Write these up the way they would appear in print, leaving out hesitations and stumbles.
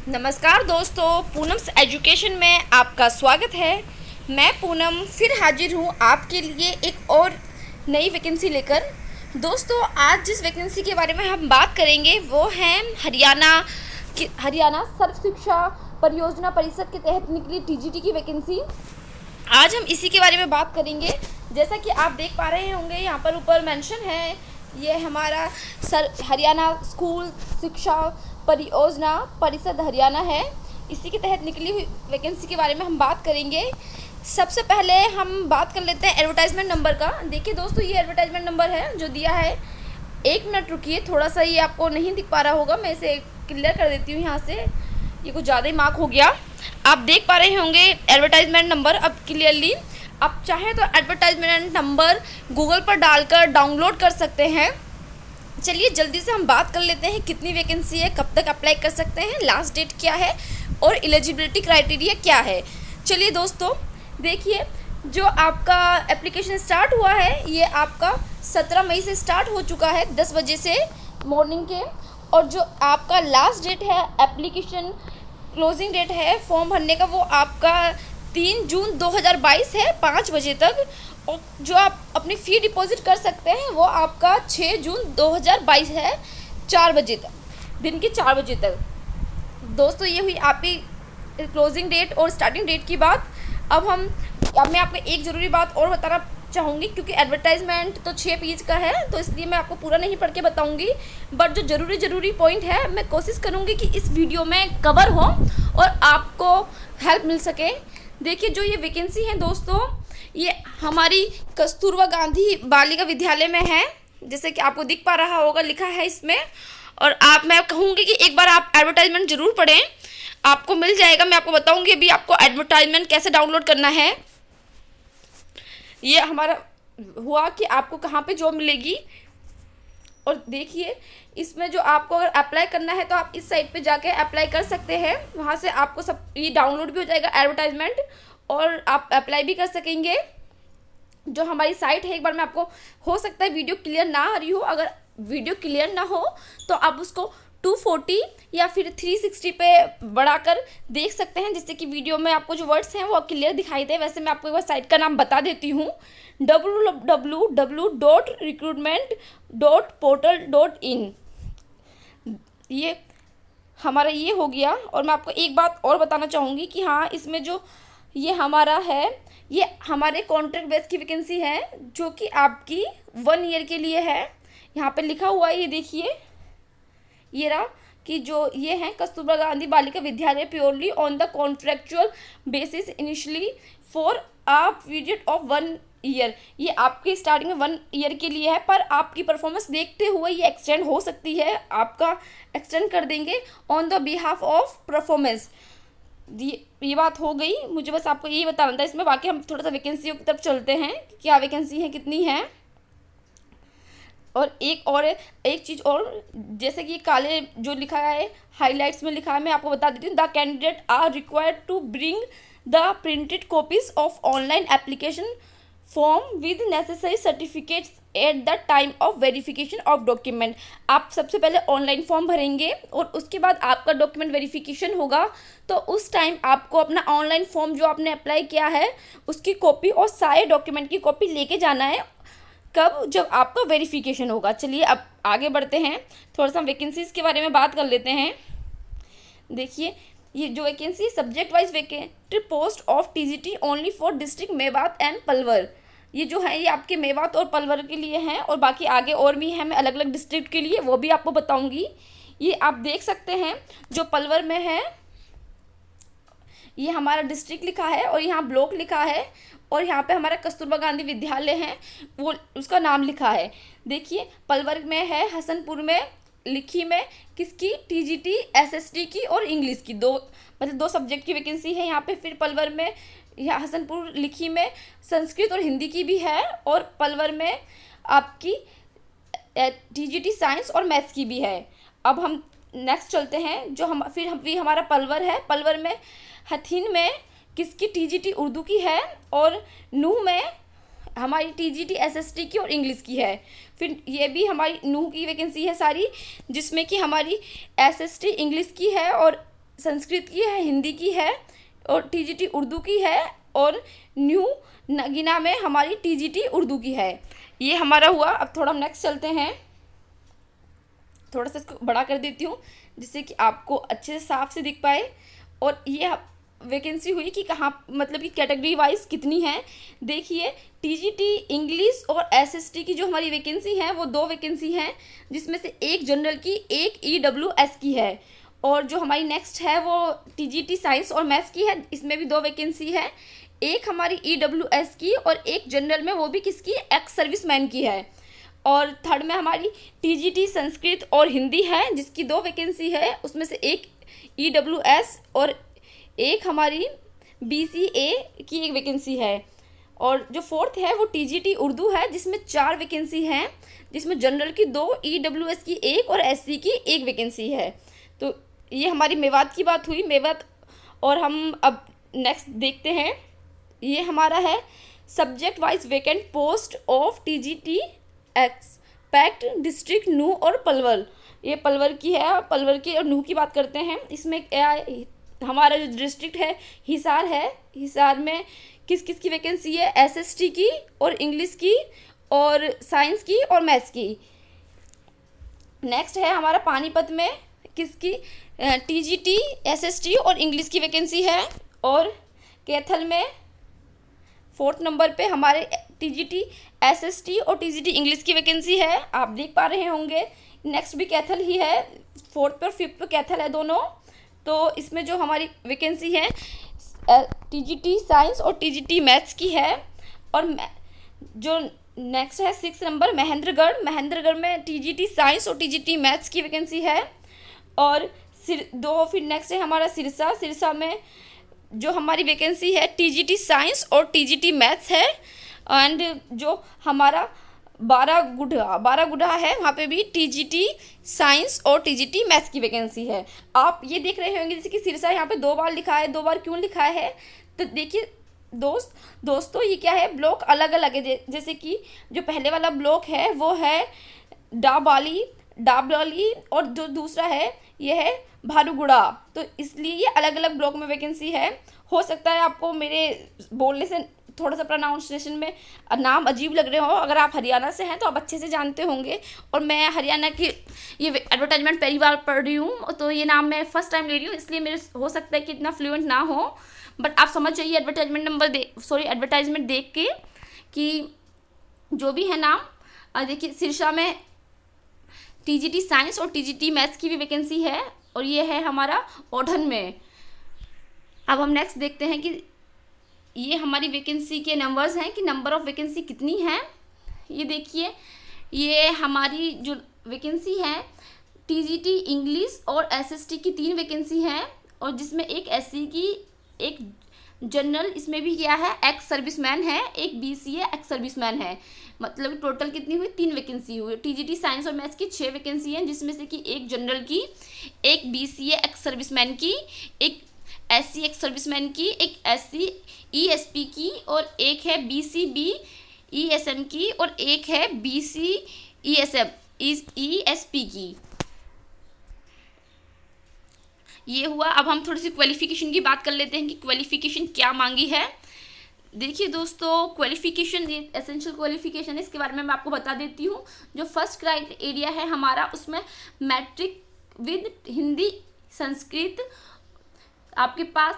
नमस्कार दोस्तों, पूनम्स एजुकेशन में आपका स्वागत है। मैं पूनम फिर हाजिर हूँ आपके लिए एक और नई वैकेंसी लेकर। दोस्तों, आज जिस वैकेंसी के बारे में हम बात करेंगे वो है हरियाणा सर्व शिक्षा परियोजना परिषद के तहत निकली टीजीटी की वैकेंसी। आज हम इसी के बारे में बात करेंगे। जैसा कि आप देख पा रहे होंगे, यहाँ पर ऊपर मेंशन है, ये हमारा हरियाणा स्कूल शिक्षा परियोजना परिषद हरियाणा है। इसी के तहत निकली हुई वैकेंसी के बारे में हम बात करेंगे। सबसे पहले हम बात कर लेते हैं एडवर्टाइजमेंट नंबर का। देखिए दोस्तों, ये एडवर्टाइजमेंट नंबर है जो दिया है। एक मिनट रुकिए, थोड़ा सा ये आपको नहीं दिख पा रहा होगा, मैं इसे क्लियर कर देती हूँ यहाँ से। ये कुछ ज़्यादा ही मार्क हो गया। आप देख पा रहे होंगे एडवर्टाइजमेंट नंबर अब क्लियरली। आप चाहें तो एडवर्टाइजमेंट नंबर गूगल पर डालकर डाउनलोड कर सकते हैं। चलिए जल्दी से हम बात कर लेते हैं कितनी वैकेंसी है, कब तक अप्लाई कर सकते हैं, लास्ट डेट क्या है और एलिजिबिलिटी क्राइटेरिया क्या है। चलिए दोस्तों, देखिए जो आपका एप्लीकेशन स्टार्ट हुआ है ये आपका 17 मई से स्टार्ट हो चुका है 10 बजे से मॉर्निंग के। और जो आपका लास्ट डेट है, एप्लीकेशन क्लोजिंग डेट है फॉर्म भरने का, वो आपका 3 जून 2022 है 5 बजे तक। और जो आप अपनी फ़ी डिपॉजिट कर सकते हैं वो आपका 6 जून 2022 है 4 बजे तक, दिन के 4 बजे तक। दोस्तों, ये हुई आपकी क्लोजिंग डेट और स्टार्टिंग डेट की बात। अब मैं आपको एक ज़रूरी बात और बताना चाहूँगी, क्योंकि एडवर्टाइजमेंट तो 6 पेज का है तो इसलिए मैं आपको पूरा नहीं पढ़ के बताऊँगी, बट जो ज़रूरी पॉइंट है मैं कोशिश करूँगी कि इस वीडियो में कवर हो और आपको हेल्प मिल सके। देखिए, जो ये वैकेंसी है दोस्तों, ये हमारी कस्तूरबा गांधी बालिका विद्यालय में है, जैसे कि आपको दिख पा रहा होगा, लिखा है इसमें। और मैं कहूँगी कि एक बार आप एडवर्टाइजमेंट ज़रूर पढ़ें, आपको मिल जाएगा। मैं आपको बताऊँगी अभी आपको एडवर्टाइजमेंट कैसे डाउनलोड करना है। ये हमारा हुआ कि आपको कहाँ पे जॉब मिलेगी। और देखिए, इसमें जो आपको अगर अप्लाई करना है तो आप इस साइट पे जाके अप्लाई कर सकते हैं। वहाँ से आपको सब ये डाउनलोड भी हो जाएगा एडवर्टाइजमेंट, और आप अप्लाई भी कर सकेंगे। जो हमारी साइट है, एक बार मैं आपको, हो सकता है वीडियो क्लियर ना आ रही हो, अगर वीडियो क्लियर ना हो तो आप उसको 240 या फिर 360 पे बढ़ाकर देख सकते हैं, जिससे कि वीडियो में आपको जो वर्ड्स हैं वो क्लियर दिखाई दे। वैसे मैं आपको एक बार साइट का नाम बता देती हूँ, www.recruitment.portal.in। ये हमारा ये हो गया। और मैं आपको एक बात और बताना चाहूँगी कि हाँ, इसमें जो ये हमारा है, ये हमारे कॉन्ट्रैक्ट बेस की वैकेंसी है, जो कि आपकी 1 ईयर के लिए है। यहाँ पे लिखा हुआ है, ये देखिए, ये रहा कि जो ये है Kasturba Gandhi Balika Vidyalaya purely on the contractual basis initially for a period of 1 year. ये आपके स्टार्टिंग में 1 ईयर के लिए है, पर आपकी परफॉर्मेंस देखते हुए ये एक्सटेंड हो सकती है, आपका एक्सटेंड कर देंगे on the behalf of performance. ये बात हो गई, मुझे बस आपको यही बताना था इसमें। बाकी हम थोड़ा सा वैकेंसियों की तरफ चलते हैं, क्या वैकेंसी है, कितनी है। और एक चीज़ और, जैसे कि काले जो लिखा है हाइलाइट्स में लिखा है, मैं आपको बता देती हूँ। The candidate are required to bring the printed copies of online application form with necessary certificates at the time of verification of document. आप सबसे पहले ऑनलाइन फॉर्म भरेंगे और उसके बाद आपका डॉक्यूमेंट वेरिफिकेशन होगा, तो उस टाइम आपको अपना ऑनलाइन फॉर्म जो आपने अप्लाई किया है उसकी कॉपी और सारे डॉक्यूमेंट की कॉपी लेके जाना है। कब? जब आपका वेरिफिकेशन होगा। चलिए अब आगे बढ़ते हैं, थोड़ा सा वैकेंसीज़ के बारे में बात कर लेते हैं। देखिए, ये जो vacancy subject wise vacant post of TGT only for district Mewat and Palwal. ये जो है ये आपके मेवात और पलवल के लिए हैं, और बाकी आगे और भी हैं, मैं अलग अलग डिस्ट्रिक्ट के लिए वो भी आपको बताऊंगी। ये आप देख सकते हैं, जो पलवल में है ये हमारा डिस्ट्रिक्ट लिखा है और यहाँ ब्लॉक लिखा है, और यहाँ पे हमारा कस्तूरबा गांधी विद्यालय है, वो उसका नाम लिखा है। देखिए, पलवल में है, हसनपुर में, लिखी में किसकी, टीजीटी एसएसटी की और इंग्लिश की, दो सब्जेक्ट की वैकेंसी है यहाँ पे। फिर पलवल में, यहाँ हसनपुर लिखी में संस्कृत और हिंदी की भी है, और पलवल में आपकी टीजीटी साइंस और मैथ्स की भी है। अब हम नेक्स्ट चलते हैं, जो फिर हमारा पलवल है। पलवल में हथीन में किसकी, टीजीटी उर्दू की है, और नूह में हमारी टीजीटी एसएसटी की और इंग्लिश की है। फिर ये भी हमारी नूह की वैकेंसी है सारी, जिसमें कि हमारी एसएसटी इंग्लिश की है और संस्कृत की है, हिंदी की है और टीजीटी उर्दू की है, और न्यू नगीना में हमारी टीजीटी उर्दू की है। ये हमारा हुआ। अब थोड़ा हम नेक्स्ट चलते हैं, थोड़ा सा इसको बड़ा कर देती हूँ जिससे कि आपको अच्छे से साफ से दिख पाए। और ये वैकेंसी हुई कि कहाँ, मतलब कि कैटेगरी वाइज कितनी है। देखिए, टीजीटी इंग्लिश और एसएसटी की जो हमारी वैकेंसी है वो 2 वैकेंसी हैं, जिसमें से एक जनरल की, एक ईडब्ल्यूएस की है। और जो हमारी नेक्स्ट है वो टीजीटी साइंस और मैथ्स की है, इसमें भी 2 वैकेंसी है, एक हमारी ईडब्ल्यूएस की और एक जनरल में, वो भी किसकी, एक्स सर्विसमैन की है। और थर्ड में हमारी टीजीटी संस्कृत और हिंदी है, जिसकी 2 वैकेंसी है, उसमें से एक ईडब्ल्यूएस और एक हमारी बीसीए की एक वैकेंसी है। और जो फोर्थ है वो टीजीटी उर्दू है, जिसमें 4 वैकेंसी हैं, जिसमें जनरल की 2, ईडब्ल्यूएस की 1 और एससी की 1 वैकेंसी है। तो ये हमारी मेवात की बात हुई, मेवात। और हम अब नेक्स्ट देखते हैं, ये हमारा है subject wise vacant post of TGT expect district Nuh और पलवल। ये पलवल की है, पलवल की और नूह की बात करते हैं। इसमें हमारा जो डिस्ट्रिक्ट है हिसार है, हिसार में किस किस की वैकेंसी है, एसएसटी की और इंग्लिश की और साइंस की और मैथ्स की। नेक्स्ट है हमारा पानीपत में किसकी, टीजीटी एसएसटी और इंग्लिश की वैकेंसी है। और कैथल में 4th नंबर पे हमारे टीजीटी एसएसटी और टीजीटी इंग्लिश की वैकेंसी है, आप देख पा रहे होंगे। नेक्स्ट भी कैथल ही है, 4th पे और 5th पे कैथल है दोनों। तो इसमें जो हमारी वैकेंसी है टीजीटी साइंस और टीजीटी मैथ्स की है। और जो नेक्स्ट है 6th नंबर महेंद्रगढ़, महेंद्रगढ़ में टीजीटी साइंस और टीजीटी मैथ्स की वैकेंसी है। और फिर नेक्स्ट है हमारा सिरसा, सिरसा में जो हमारी वैकेंसी है टीजीटी साइंस और टीजीटी मैथ्स है। एंड जो हमारा बारागुढ़ा है, वहाँ पे भी टीजीटी साइंस और टीजीटी मैथ्स की वैकेंसी है। आप ये देख रहे होंगे जैसे कि सिरसा यहाँ पे 2 बार लिखा है, 2 बार क्यों लिखा है, तो देखिए दोस्तों ये क्या है, ब्लॉक अलग अलग है। जैसे कि जो पहले वाला ब्लॉक है वो है डाबलाली और जो दूसरा है ये है भारूगुड़ा, तो इसलिए ये अलग अलग ब्लॉक में वैकेंसी है। हो सकता है आपको मेरे बोलने से थोड़ा सा प्रोनाउंसिएशन में नाम अजीब लग रहे हो, अगर आप हरियाणा से हैं तो आप अच्छे से जानते होंगे। और मैं हरियाणा की ये एडवर्टाइजमेंट पहली बार पढ़ रही हूँ, तो ये नाम मैं फर्स्ट टाइम ले रही हूँ, इसलिए मेरे हो सकता है कि इतना फ्लुएंट ना हो, बट आप समझ जाइए एडवर्टाइजमेंट देख के कि जो भी है नाम। देखिए सिरसा में टीजीटी साइंस और टीजीटी मैथ्स की भी वैकेंसी है, और ये है हमारा ओढ़न में। अब हम नेक्स्ट देखते हैं कि ये हमारी वैकेंसी के नंबर्स हैं कि नंबर ऑफ़ वैकेंसी कितनी है। ये देखिए, ये हमारी जो वैकेंसी है टीजीटी इंग्लिश और एसएसटी की 3 वैकेंसी हैं, और जिसमें एक एससी की, एक जनरल, इसमें भी क्या है, एक्स सर्विसमैन है, एक बीसीए एक्स सर्विसमैन है। मतलब टोटल कितनी हुई, 3 वैकेंसी हुई। टीजीटी साइंस और मैथ्स की 6 वैकेंसी हैं, जिसमें से कि एक जनरल की, एक बीसीए एक्स सर्विसमैन की, एक एससी एक्स सर्विसमैन की, एक एससी ईएसपी की, और एक है बीसीबी ईएसएम की, और एक है बीसी ईएसपी की। ये हुआ। अब हम थोड़ी सी क्वालिफिकेशन की बात कर लेते हैं कि क्वालिफिकेशन क्या मांगी है। देखिए दोस्तों, क्वालिफिकेशन, ये एसेंशियल क्वालिफिकेशन है, इसके बारे में मैं आपको बता देती हूँ। जो फर्स्ट क्राइटेरिया है हमारा, उसमें मैट्रिक विद हिंदी संस्कृत, आपके पास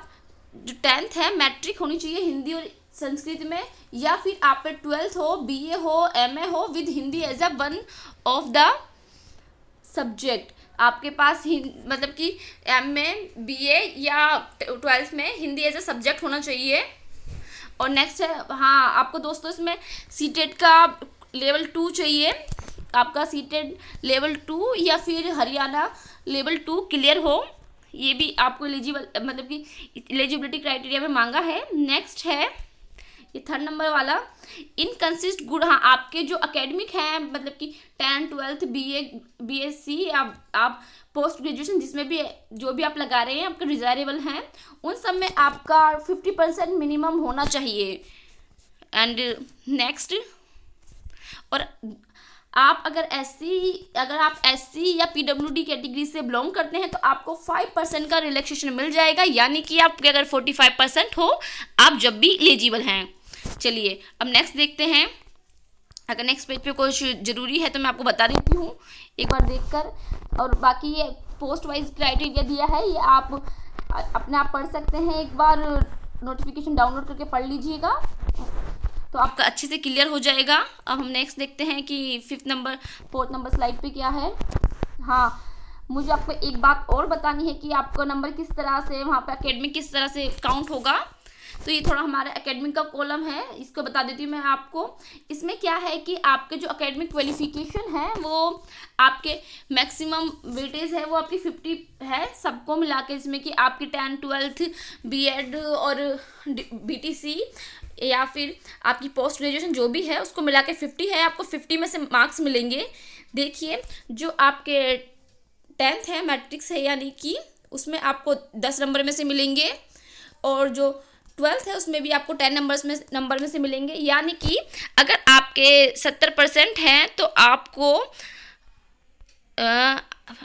जो 10th है मैट्रिक होनी चाहिए हिंदी और संस्कृत में, या फिर आप पे 12th हो, बीए हो, एमए हो with Hindi as a one of the subject. आपके पास मतलब कि एमए, बीए या 12th में हिंदी एज अ सब्जेक्ट होना चाहिए। और नेक्स्ट है, हाँ आपको दोस्तों इसमें सीटेट का लेवल 2 चाहिए, आपका सीटेट लेवल 2 या फिर हरियाणा लेवल 2 क्लियर हो, ये भी आपको एलिजिबल, मतलब कि एलिजिबिलिटी क्राइटेरिया में मांगा है। नेक्स्ट है ये 3rd नंबर वाला, इनकंसिस्ट गुड, हाँ आपके जो एकेडमिक हैं, मतलब कि 10th 12th बीए बीएससी, आप पोस्ट ग्रेजुएशन जिसमें भी जो भी आप लगा रहे हैं आपके डिज़ायरेबल हैं, उन सब में आपका 50% मिनिमम होना चाहिए। एंड नेक्स्ट, और आप अगर आप एससी या पीडब्ल्यूडी कैटेगरी से बिलोंग करते हैं तो आपको 5% का रिलैक्सेशन मिल जाएगा, यानी कि आपके अगर 45% हो आप जब भी एलिजिबल हैं। चलिए अब नेक्स्ट देखते हैं। अगर नेक्स्ट पेज पे कुछ ज़रूरी है तो मैं आपको बता देती हूँ एक बार देखकर, और बाकी ये पोस्ट वाइज क्राइटेरिया दिया है, ये आप अपने आप पढ़ सकते हैं, एक बार नोटिफिकेशन डाउनलोड करके पढ़ लीजिएगा तो आपका अच्छे से क्लियर हो जाएगा। अब हम नेक्स्ट देखते हैं कि 4th नंबर स्लाइड पे क्या है। हाँ, मुझे आपको एक बात और बतानी है कि आपका नंबर किस तरह से वहाँ पे एकेडमिक किस तरह से काउंट होगा। तो ये थोड़ा हमारा एकेडमिक का कॉलम है, इसको बता देती हूँ मैं आपको। इसमें क्या है कि आपके जो एकेडमिक क्वालिफिकेशन है वो आपके मैक्सिमम वेटेज है वो आपकी 50 है सबको मिला के, इसमें कि आपकी 10th 12th बीएड और बीटीसी या फिर आपकी पोस्ट ग्रेजुएशन जो भी है उसको मिला के 50 है। आपको 50 में से मार्क्स मिलेंगे। देखिए जो आपके 10th है मैट्रिक्स है, यानी कि उसमें आपको 10 नंबर में से मिलेंगे, और जो 12th है उसमें भी आपको 10 नंबर में से मिलेंगे। यानी कि अगर आपके 70% हैं तो आपको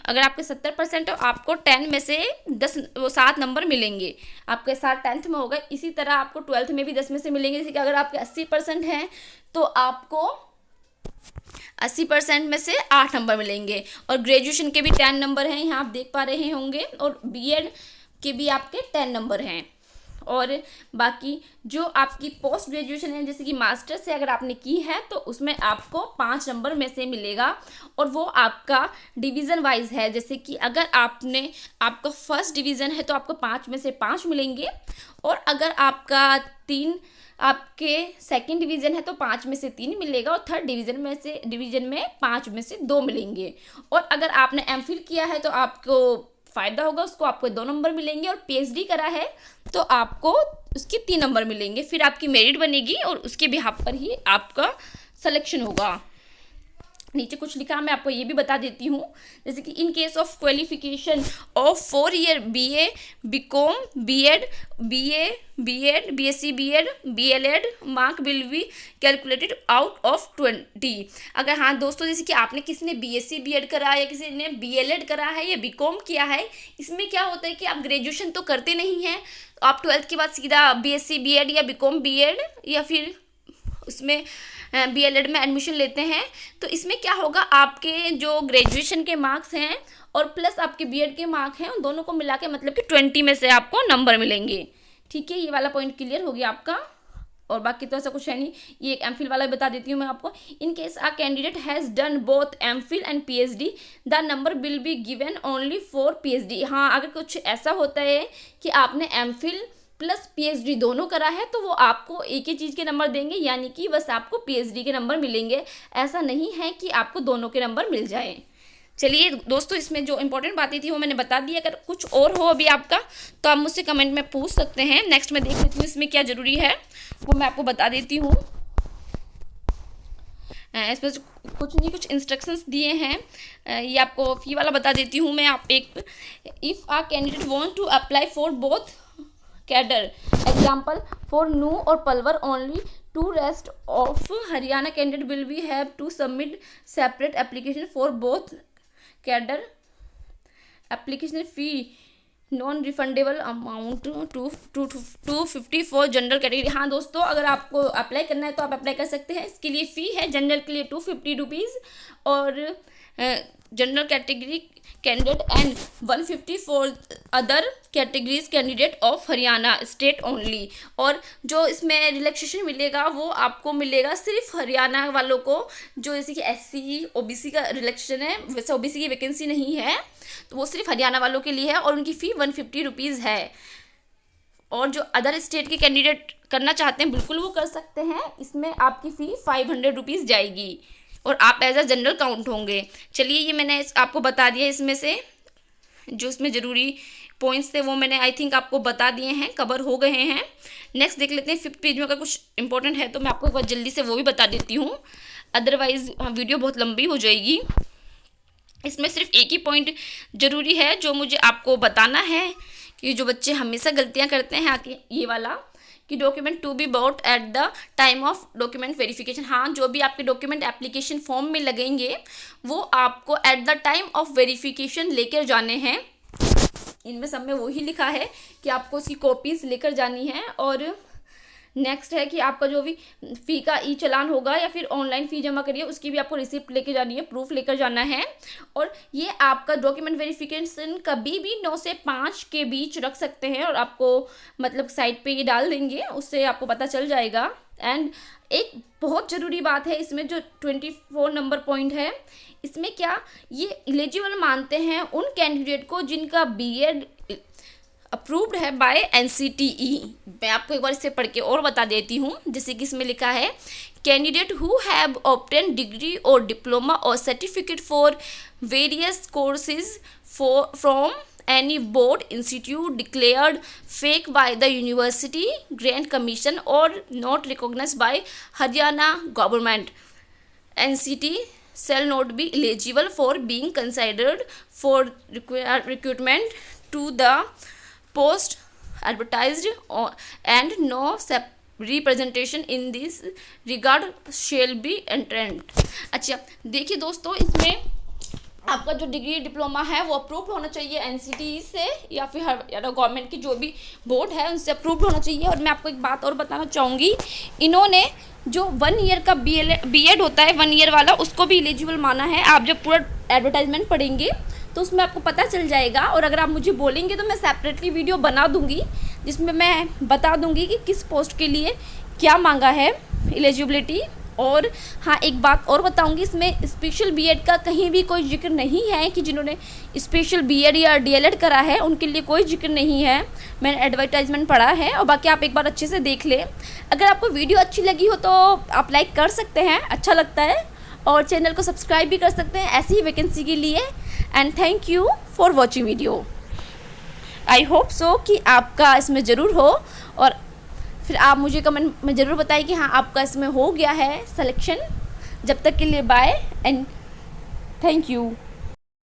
अगर आपके 70% तो आपको 10 में से 7 नंबर मिलेंगे। आपके साथ 10th में होगा, इसी तरह आपको 12th में भी 10 में से मिलेंगे। जैसे कि अगर आपके 80% हैं तो आपको 80% में से 8 नंबर मिलेंगे, और ग्रेजुएशन के भी 10 नंबर हैं, यहाँ आप देख पा रहे होंगे, और बीएड के भी आपके 10 नंबर हैं। और बाकी जो आपकी पोस्ट ग्रेजुएशन है जैसे कि मास्टर्स है अगर आपने की है तो उसमें आपको 5 नंबर में से मिलेगा, और वो आपका डिवीज़न वाइज है। जैसे कि अगर आपका फर्स्ट डिवीज़न है तो आपको 5 में से 5 मिलेंगे, और अगर आपके सेकंड डिवीज़न है तो 5 में से 3 मिलेगा, और थर्ड डिवीज़न में 5 में से 2 मिलेंगे। और अगर आपने एमफिल किया है तो आपको फ़ायदा होगा, उसको आपको 2 नंबर मिलेंगे, और पीएचडी करा है तो आपको उसके 3 नंबर मिलेंगे। फिर आपकी मेरिट बनेगी और उसके बिहाफ पर ही आपका सिलेक्शन होगा। नीचे कुछ लिखा मैं आपको ये भी बता देती हूँ, जैसे कि in case of qualification of 4 year BA BCom B.Ed BSc B.Ed BLed mark will be calculated out of 20। अगर हाँ दोस्तों, जैसे कि आपने किसी ने BSc B.Ed करा है या किसी ने BLed करा है या BCom किया है, इसमें क्या होता है कि आप ग्रेजुएशन तो करते नहीं हैं, आप 12th के बाद सीधा BSc B.Ed या BCom B.Ed या फिर उसमें BLed में एडमिशन लेते हैं। तो इसमें क्या होगा, आपके जो ग्रेजुएशन के मार्क्स हैं और प्लस आपके BEd के मार्क हैं, उन दोनों को मिला के मतलब कि 20 में से आपको नंबर मिलेंगे। ठीक है, ये वाला पॉइंट क्लियर हो गया आपका। और बाकी तो ऐसा कुछ है नहीं, ये एक एमफिल वाला बता देती हूँ मैं आपको। In case a candidate has done both MPhil and PhD the number will be given only for PhD। हाँ, अगर कुछ ऐसा होता है कि आपने एमफिल प्लस PhD दोनों करा है तो वो आपको एक ही चीज़ के नंबर देंगे, यानी कि बस आपको PhD के नंबर मिलेंगे। ऐसा नहीं है कि आपको दोनों के नंबर मिल जाए। चलिए दोस्तों, इसमें जो इंपॉर्टेंट बातें थी वो मैंने बता दी। अगर कुछ और हो अभी आपका तो आप मुझसे कमेंट में पूछ सकते हैं। नेक्स्ट मैं देख लेती हूँ इसमें क्या ज़रूरी है, वो मैं आपको बता देती हूँ। इसमें कुछ नहीं, कुछ इंस्ट्रक्शंस दिए हैं, ये आपको फी वाला बता देती हूँ मैं। आप एक if a candidate want to apply for both cadre example for Nuh और Palwal only to rest of Haryana candidate will be have to submit separate application for both cadre. Application fee non refundable amount 250 for general category. हाँ दोस्तों, अगर आपको apply करना है तो आप apply कर सकते हैं। इसके लिए फ़ी है जनरल के लिए 250 रुपीज़ और general category candidate and 150 for other categories candidate of Haryana state only. और जो इसमें रिलैक्सेशन मिलेगा वो आपको मिलेगा सिर्फ हरियाणा वालों को, जो जैसे कि SC OBC का रिलैक्सेशन है, वैसे OBC की वैकेंसी नहीं है तो वो सिर्फ हरियाणा वालों के लिए है, और उनकी फ़ी 150 रुपीज़ है। और जो अदर स्टेट के कैंडिडेट करना चाहते हैं बिल्कुल वो कर सकते हैं, इसमें आपकी फ़ी 500 रुपीज़ जाएगी और आप एज अ जनरल काउंट होंगे। चलिए, ये मैंने आपको बता दिया, इसमें से जो इसमें ज़रूरी पॉइंट्स थे वो मैंने आई थिंक आपको बता दिए हैं, कवर हो गए हैं। नेक्स्ट देख लेते हैं 5th पेज में। अगर कुछ इंपॉर्टेंट है तो मैं आपको एक बार जल्दी से वो भी बता देती हूँ, अदरवाइज़ वीडियो बहुत लंबी हो जाएगी। इसमें सिर्फ एक ही पॉइंट ज़रूरी है जो मुझे आपको बताना है कि जो बच्चे हमेशा गलतियाँ करते हैं आके, ये वाला कि document to be bought at the time of document verification. हाँ, जो भी आपके डॉक्यूमेंट एप्लीकेशन फॉर्म में लगेंगे वो आपको eight the time of verification लेकर जाने हैं। इनमें सब में वही लिखा है कि आपको उसकी कॉपीज़ लेकर जानी है। और नेक्स्ट है कि आपका जो भी फ़ी का ई चालान होगा या फिर ऑनलाइन फ़ी जमा करिए उसकी भी आपको रिसिप्ट लेके जानी है, प्रूफ लेकर जाना है। और ये आपका डॉक्यूमेंट वेरिफिकेशन कभी भी 9 से 5 के बीच रख सकते हैं और आपको मतलब साइट पे ये डाल देंगे, उससे आपको पता चल जाएगा। एंड एक बहुत ज़रूरी बात है इसमें जो 24 नंबर पॉइंट है, इसमें क्या ये एलिजिबल मानते हैं उन कैंडिडेट को जिनका बीएड अप्रूव्ड है बाय एनसीटीई। मैं आपको एक बार इसे पढ़ के और बता देती हूँ। जैसे कि इसमें लिखा है candidate who have obtain degree और डिप्लोमा और certificate for various courses from any board institute declared fake by the university grant commission or not recognized by Haryana government, NCT shall not be eligible for being considered for recruitment to the post advertised and no representation in this regard shall be entered। अच्छा देखिए दोस्तों, इसमें आपका जो degree diploma है वो approved होना चाहिए एनसीटी से या फिर गवर्नमेंट की जो भी बोर्ड है उनसे अप्रूव्ड होना चाहिए। और मैं आपको एक बात और बताना चाहूँगी, इन्होंने जो 1 ईयर का बीएड होता है 1 ईयर वाला, उसको भी एलिजिबल माना है। आप जब पूरा एडवर्टाइजमेंट पढ़ेंगे तो उसमें आपको पता चल जाएगा। और अगर आप मुझे बोलेंगे तो मैं सेपरेटली वीडियो बना दूँगी जिसमें मैं बता दूँगी कि किस पोस्ट के लिए क्या मांगा है एलिजिबिलिटी। और हाँ, एक बात और बताऊंगी, इसमें स्पेशल बीएड का कहीं भी कोई जिक्र नहीं है कि जिन्होंने स्पेशल बीएड या डीएलएड करा है उनके लिए कोई जिक्र नहीं है। मैंने एडवर्टाइजमेंट पढ़ा है और बाकी आप एक बार अच्छे से देख लें। अगर आपको वीडियो अच्छी लगी हो तो आप लाइक कर सकते हैं, अच्छा लगता है, और चैनल को सब्सक्राइब भी कर सकते हैं ऐसी ही वैकेंसी के लिए। And thank you for watching video. I hope so कि आपका इसमें ज़रूर हो और फिर आप मुझे कमेंट में ज़रूर बताइए कि हाँ आपका इसमें हो गया है सिलेक्शन। जब तक के लिए बाय एंड थैंक यू।